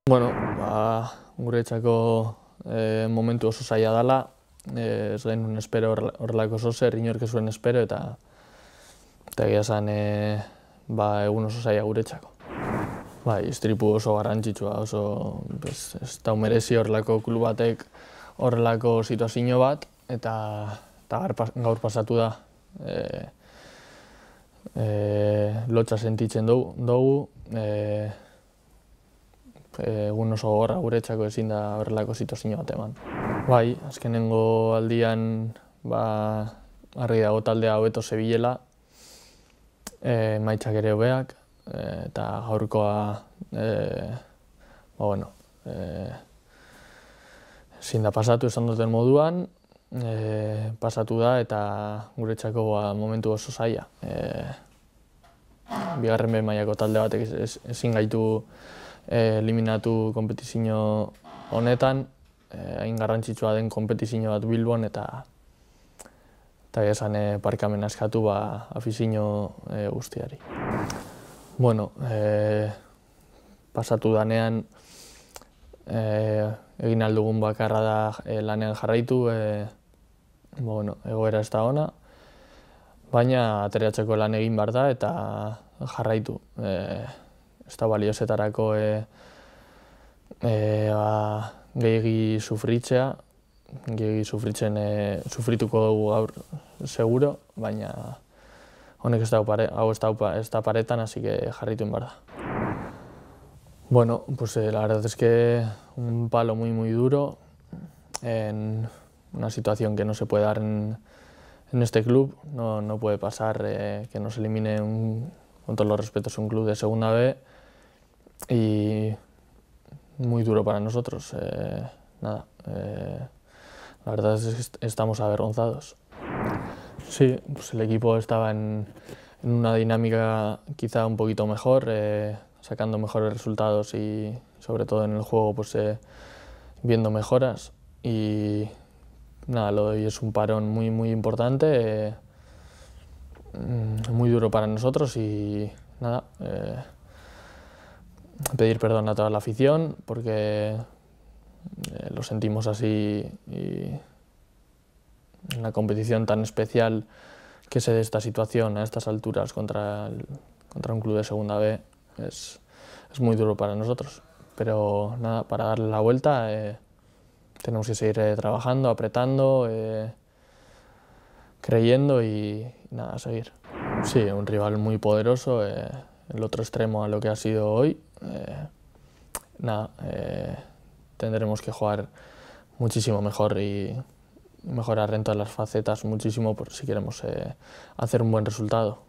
Bueno, guretzako momentu oso zaila dela, ez genuen espero horrelako zozer, inork ez zuen espero, eta egia esan egun oso zaila guretzako. Bai, istripu oso garrantzitsua, oso ez da merezi horrelako klub batek horrelako situazio bat, eta gaur pasatu da. Lotsa sentitzen dugu, egun oso gogorra guretzako ezin da horrelako situazio bat eman. Bai, azkenengo aldian argi dago taldea hobeto zebilela, emaitzak ere hobeak, eta gaurkoa ezin da pasatu esan duten moduan, pasatu da eta guretzako momentu oso zaila. Bigarren B mailako talde batek ezin gaitu eliminatu konpetizio honetan, hain garrantzitsua den konpetizio bat Bilbon, eta esan parkamena eskatu afizio guztiari. Bueno, pasatu danean egin aldugun bakarra da lanean jarraitu, egoera ez da ona, baina ateratzeko lan egin behar da eta jarraitu. Ez da baliozetarako gehiagi sufritzea, sufrituko dugu gaur seguro, baina honek hau ez da paretan, así que jarraitu behar da. Bueno, pues la verdad es que un palo muy duro, en una situación que no se puede dar en este club, no puede pasar que nos elimine, con todos los respetos, un club de segunda B, y muy duro para nosotros. La verdad es que estamos avergonzados. Sí, pues el equipo estaba en una dinámica quizá un poquito mejor, sacando mejores resultados y sobre todo en el juego pues viendo mejoras, y nada, lo de hoy es un parón muy importante, muy duro para nosotros, y nada, pedir perdón a toda la afición porque lo sentimos así, y en una competición tan especial que se dé esta situación a estas alturas contra un club de segunda B es muy duro para nosotros. Pero nada, para darle la vuelta tenemos que seguir trabajando, apretando, creyendo y nada, a seguir. Sí, un rival muy poderoso, el otro extremo a lo que ha sido hoy. Tendremos que jugar muchísimo mejor y mejorar en todas las facetas muchísimo si queremos hacer un buen resultado.